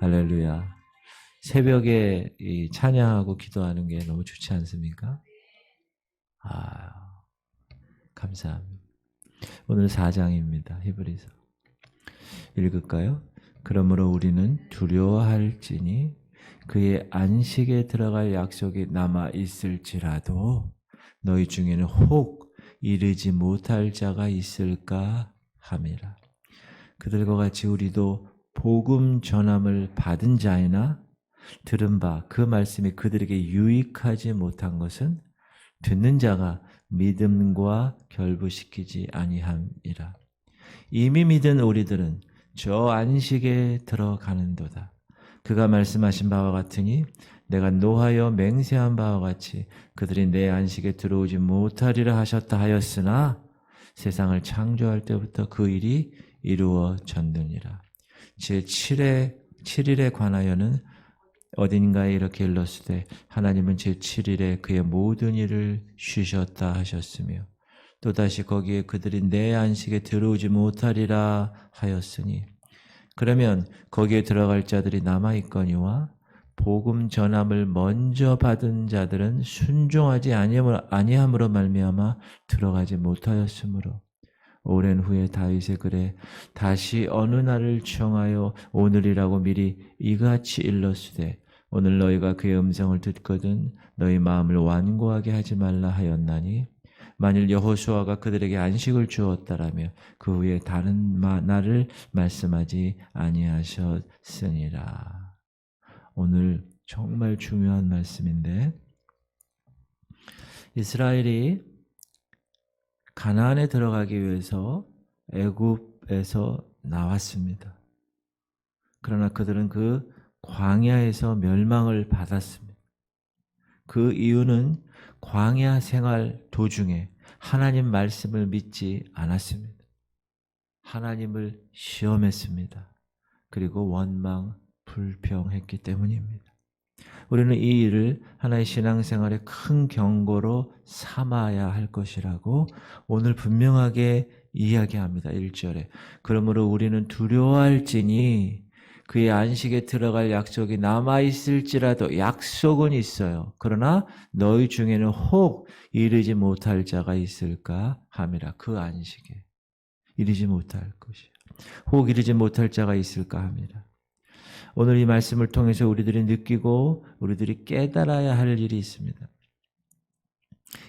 할렐루야. 새벽에 이 찬양하고 기도하는 게 너무 좋지 않습니까? 감사합니다. 오늘 4장입니다. 히브리서. 읽을까요? 그러므로 우리는 두려워할지니 그의 안식에 들어갈 약속이 남아 있을지라도 너희 중에는 혹 이르지 못할 자가 있을까 함이라. 그들과 같이 우리도 복음 전함을 받은 자이나 들은 바 그 말씀이 그들에게 유익하지 못한 것은 듣는 자가 믿음과 결부시키지 아니함이라. 이미 믿은 우리들은 저 안식에 들어가는도다. 그가 말씀하신 바와 같으니 내가 노하여 맹세한 바와 같이 그들이 내 안식에 들어오지 못하리라 하셨다 하였으나 세상을 창조할 때부터 그 일이 이루어졌느니라. 제7일에 관하여는 어딘가에 이렇게 일렀으되 하나님은 제7일에 그의 모든 일을 쉬셨다 하셨으며 또다시 거기에 그들이 내 안식에 들어오지 못하리라 하였으니 그러면 거기에 들어갈 자들이 남아있거니와 복음 전함을 먼저 받은 자들은 순종하지 아니함으로 말미암아 들어가지 못하였으므로 오랜 후에 다윗의 글에 다시 어느 날을 정하여 오늘이라고 미리 이같이 일렀으되 오늘 너희가 그의 음성을 듣거든 너희 마음을 완고하게 하지 말라 하였나니 만일 여호수아가 그들에게 안식을 주었다라며 그 후에 다른 날을 말씀하지 아니하셨으니라. 오늘 정말 중요한 말씀인데 이스라엘이 가나안에 들어가기 위해서 애굽에서 나왔습니다. 그러나 그들은 그 광야에서 멸망을 받았습니다. 그 이유는 광야 생활 도중에 하나님 말씀을 믿지 않았습니다. 하나님을 시험했습니다. 그리고 원망, 불평했기 때문입니다. 우리는 이 일을 하나의 신앙생활의 큰 경고로 삼아야 할 것이라고 오늘 분명하게 이야기합니다. 1절에. 그러므로 우리는 두려워할지니 그의 안식에 들어갈 약속이 남아있을지라도 약속은 있어요. 그러나 너희 중에는 혹 이르지 못할 자가 있을까 함이라. 그 안식에 이르지 못할 것이요. 혹 이르지 못할 자가 있을까 함이라. 오늘 이 말씀을 통해서 우리들이 느끼고 우리들이 깨달아야 할 일이 있습니다.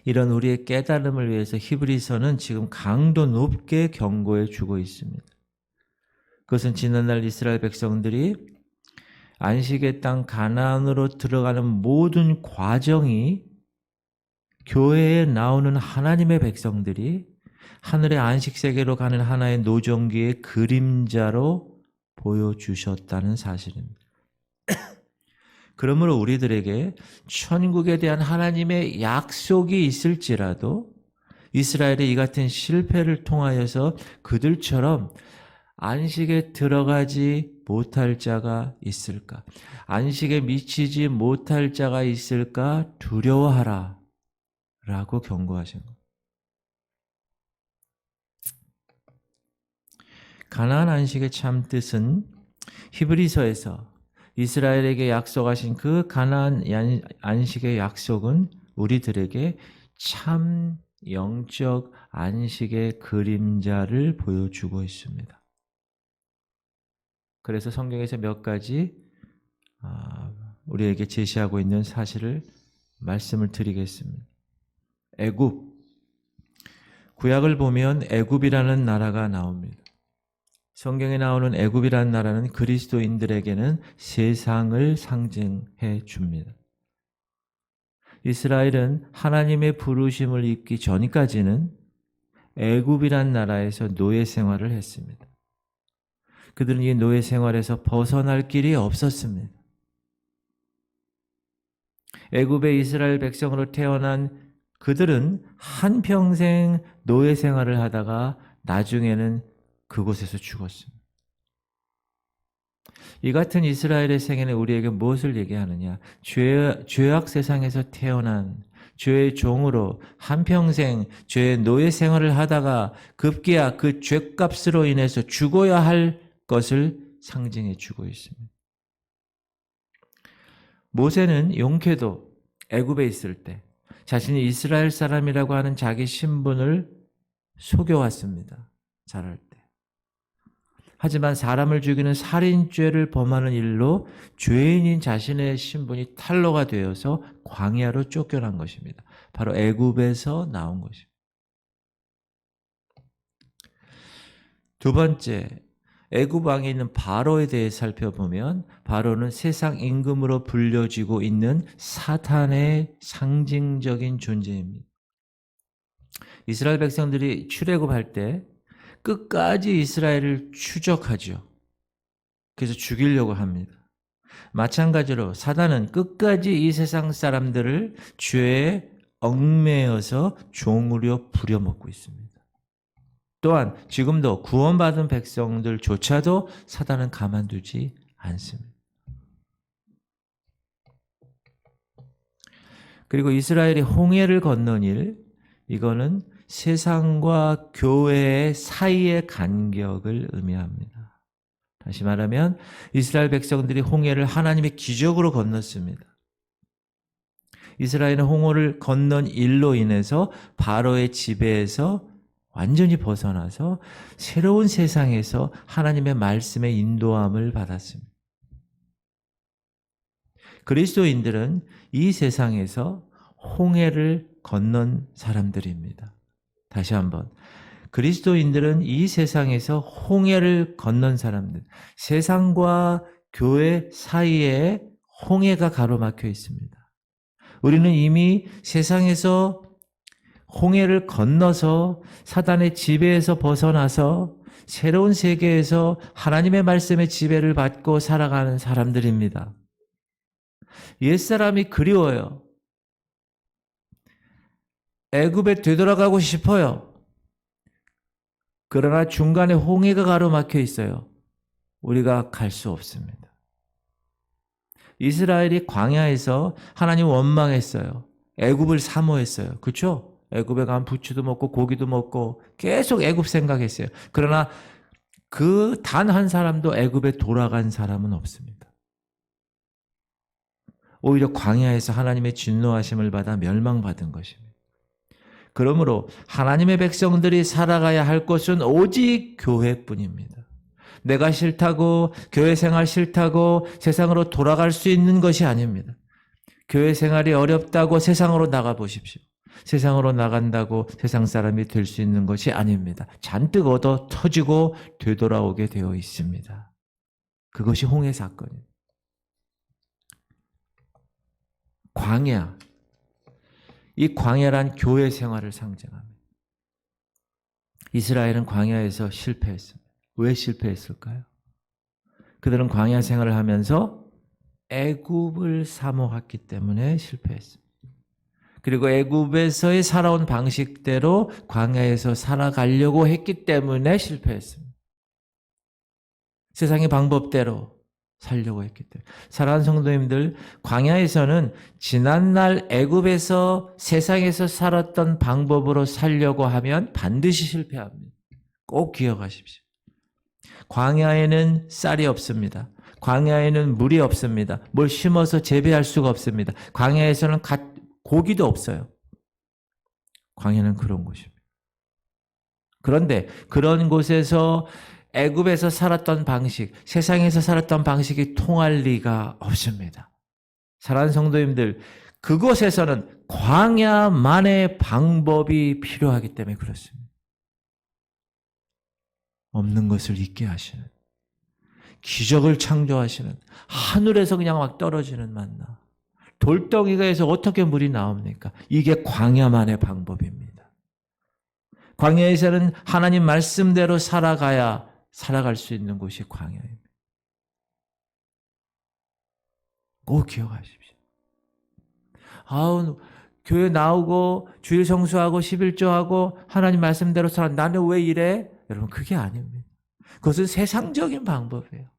이런 우리의 깨달음을 위해서 히브리서는 지금 강도 높게 경고해 주고 있습니다. 그것은 지난날 이스라엘 백성들이 안식의 땅 가나안으로 들어가는 모든 과정이 교회에 나오는 하나님의 백성들이 하늘의 안식세계로 가는 하나의 노정기의 그림자로 보여주셨다는 사실입니다. 그러므로 우리들에게 천국에 대한 하나님의 약속이 있을지라도 이스라엘의 이 같은 실패를 통하여서 그들처럼 안식에 들어가지 못할 자가 있을까? 안식에 미치지 못할 자가 있을까? 두려워하라 라고 경고하신 겁니다. 가나안 안식의 참 뜻은 히브리서에서 이스라엘에게 약속하신 그 가나안 안식의 약속은 우리들에게 참 영적 안식의 그림자를 보여주고 있습니다. 그래서 성경에서 몇 가지 우리에게 제시하고 있는 사실을 말씀을 드리겠습니다. 애굽, 구약을 보면 애굽이라는 나라가 나옵니다. 성경에 나오는 애굽이라는 나라는 그리스도인들에게는 세상을 상징해 줍니다. 이스라엘은 하나님의 부르심을 입기 전까지는 애굽이라는 나라에서 노예 생활을 했습니다. 그들은 이 노예 생활에서 벗어날 길이 없었습니다. 애굽의 이스라엘 백성으로 태어난 그들은 한평생 노예 생활을 하다가 나중에는 그곳에서 죽었습니다. 이 같은 이스라엘의 생애는 우리에게 무엇을 얘기하느냐? 죄악 세상에서 태어난 죄의 종으로 한평생 죄의 노예 생활을 하다가 급기야 그 죄값으로 인해서 죽어야 할 것을 상징해 주고 있습니다. 모세는 용케도 애굽에 있을 때 자신이 이스라엘 사람이라고 하는 자기 신분을 속여왔습니다. 자랄 때. 하지만 사람을 죽이는 살인죄를 범하는 일로 죄인인 자신의 신분이 탄로가 되어서 광야로 쫓겨난 것입니다. 바로 애굽에서 나온 것입니다. 두 번째, 애굽 왕에 있는 바로에 대해 살펴보면 바로는 세상 임금으로 불려지고 있는 사탄의 상징적인 존재입니다. 이스라엘 백성들이 출애굽할 때 끝까지 이스라엘을 추적하죠. 그래서 죽이려고 합니다. 마찬가지로 사단은 끝까지 이 세상 사람들을 죄에 얽매여서 종으로 부려먹고 있습니다. 또한 지금도 구원받은 백성들조차도 사단은 가만두지 않습니다. 그리고 이스라엘이 홍해를 건넌 일, 이거는 세상과 교회의 사이의 간격을 의미합니다. 다시 말하면 이스라엘 백성들이 홍해를 하나님의 기적으로 건넜습니다. 이스라엘은 홍해를 건넌 일로 인해서 바로의 지배에서 완전히 벗어나서 새로운 세상에서 하나님의 말씀의 인도함을 받았습니다. 그리스도인들은 이 세상에서 홍해를 건넌 사람들입니다. 다시 한번, 그리스도인들은 이 세상에서 홍해를 건넌 사람들, 세상과 교회 사이에 홍해가 가로막혀 있습니다. 우리는 이미 세상에서 홍해를 건너서 사단의 지배에서 벗어나서 새로운 세계에서 하나님의 말씀의 지배를 받고 살아가는 사람들입니다. 옛사람이 그리워요. 애굽에 되돌아가고 싶어요. 그러나 중간에 홍해가 가로막혀 있어요. 우리가 갈 수 없습니다. 이스라엘이 광야에서 하나님 원망했어요. 애굽을 사모했어요. 그렇죠? 애굽에 가면 부추도 먹고 고기도 먹고 계속 애굽 생각했어요. 그러나 그 단 한 사람도 애굽에 돌아간 사람은 없습니다. 오히려 광야에서 하나님의 진노하심을 받아 멸망받은 것입니다. 그러므로 하나님의 백성들이 살아가야 할 곳은 오직 교회뿐입니다. 내가 싫다고, 교회 생활 싫다고 세상으로 돌아갈 수 있는 것이 아닙니다. 교회 생활이 어렵다고 세상으로 나가보십시오. 세상으로 나간다고 세상 사람이 될 수 있는 것이 아닙니다. 잔뜩 얻어 터지고 되돌아오게 되어 있습니다. 그것이 홍해 사건입니다. 광야, 이 광야란 교회 생활을 상징합니다. 이스라엘은 광야에서 실패했습니다. 왜 실패했을까요? 그들은 광야 생활을 하면서 애굽을 사모했기 때문에 실패했습니다. 그리고 애굽에서의 살아온 방식대로 광야에서 살아가려고 했기 때문에 실패했습니다. 세상의 방법대로 살려고 했기 때문에. 사랑하는 성도님들, 광야에서는 지난날 애굽에서 세상에서 살았던 방법으로 살려고 하면 반드시 실패합니다. 꼭 기억하십시오. 광야에는 쌀이 없습니다. 광야에는 물이 없습니다. 뭘 심어서 재배할 수가 없습니다. 광야에서는 고기도 없어요. 광야는 그런 곳입니다. 그런데 그런 곳에서 애굽에서 살았던 방식, 세상에서 살았던 방식이 통할 리가 없습니다. 사랑하는 성도님들, 그곳에서는 광야만의 방법이 필요하기 때문에 그렇습니다. 없는 것을 있게 하시는, 기적을 창조하시는, 하늘에서 그냥 막 떨어지는 만나, 돌덩이가에서 어떻게 물이 나옵니까? 이게 광야만의 방법입니다. 광야에서는 하나님 말씀대로 살아갈 수 있는 곳이 광야입니다. 꼭 기억하십시오. 교회 나오고 주일 성수하고 11조하고 하나님 말씀대로 살아. 나는 왜 이래? 여러분, 그게 아닙니다. 그것은 세상적인 방법이에요.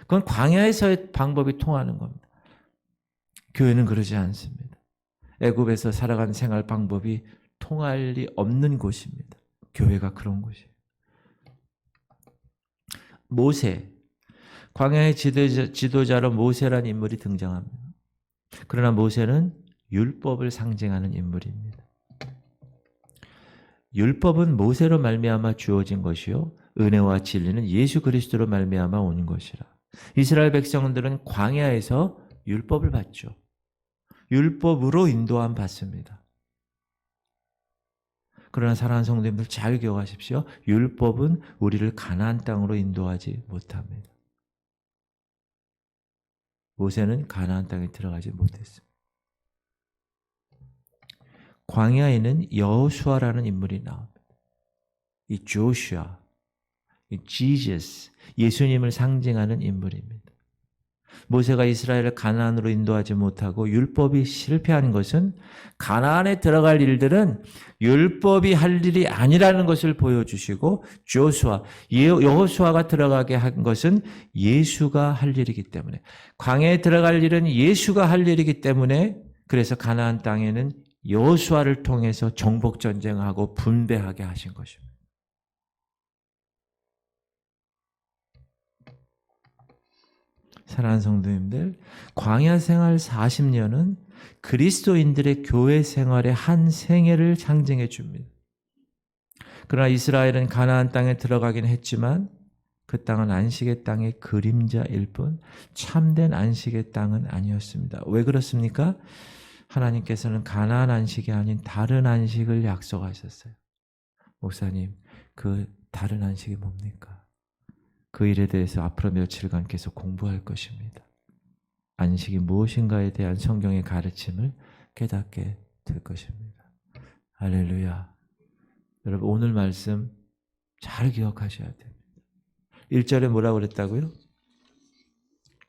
그건 광야에서의 방법이 통하는 겁니다. 교회는 그러지 않습니다. 애굽에서 살아가는 생활 방법이 통할 리 없는 곳입니다. 교회가 그런 곳이에요. 모세, 광야의 지도자로 모세라는 인물이 등장합니다. 그러나 모세는 율법을 상징하는 인물입니다. 율법은 모세로 말미암아 주어진 것이요 은혜와 진리는 예수 그리스도로 말미암아 온 것이라. 이스라엘 백성들은 광야에서 율법을 받죠. 율법으로 인도함 받습니다. 그러나 사랑하는 성도님들 잘 기억하십시오. 율법은 우리를 가나안 땅으로 인도하지 못합니다. 모세는 가나안 땅에 들어가지 못했습니다. 광야에는 여호수아라는 인물이 나옵니다. 이 조슈아, 이 지저스, 예수님을 상징하는 인물입니다. 모세가 이스라엘을 가나안으로 인도하지 못하고 율법이 실패한 것은 가나안에 들어갈 일들은 율법이 할 일이 아니라는 것을 보여주시고 조슈아, 여호수아가 들어가게 한 것은 예수가 할 일이기 때문에 광야에 들어갈 일은 예수가 할 일이기 때문에 그래서 가나안 땅에는 여호수아를 통해서 정복 전쟁하고 분배하게 하신 것입니다. 사랑하는 성도님들, 광야 생활 40년은 그리스도인들의 교회 생활의 한 생애를 상징해 줍니다. 그러나 이스라엘은 가나안 땅에 들어가긴 했지만 그 땅은 안식의 땅의 그림자일 뿐 참된 안식의 땅은 아니었습니다. 왜 그렇습니까? 하나님께서는 가나안 안식이 아닌 다른 안식을 약속하셨어요. 목사님, 그 다른 안식이 뭡니까? 그 일에 대해서 앞으로 며칠간 계속 공부할 것입니다. 안식이 무엇인가에 대한 성경의 가르침을 깨닫게 될 것입니다. 할렐루야. 여러분 오늘 말씀 잘 기억하셔야 됩니다. 1절에 뭐라고 그랬다고요?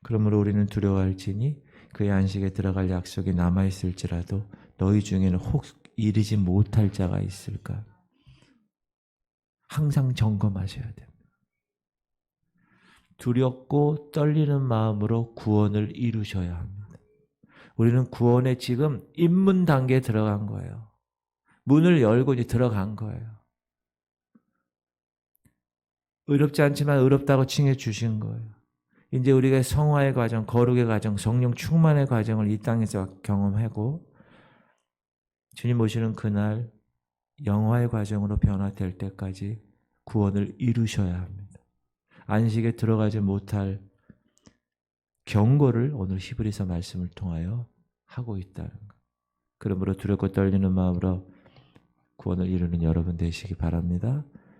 그러므로 우리는 두려워할지니 그의 안식에 들어갈 약속이 남아있을지라도 너희 중에는 혹 이르지 못할 자가 있을까? 항상 점검하셔야 됩니다. 두렵고 떨리는 마음으로 구원을 이루셔야 합니다. 우리는 구원에 지금 입문 단계에 들어간 거예요. 문을 열고 이제 들어간 거예요. 의롭지 않지만 의롭다고 칭해 주신 거예요. 이제 우리가 성화의 과정, 거룩의 과정, 성령 충만의 과정을 이 땅에서 경험하고 주님 오시는 그날 영화의 과정으로 변화될 때까지 구원을 이루셔야 합니다. 안식에 들어가지 못할 경고를 오늘 히브리서 말씀을 통하여 하고 있다는 것. 그러므로 두렵고 떨리는 마음으로 구원을 이루는 여러분 되시기 바랍니다.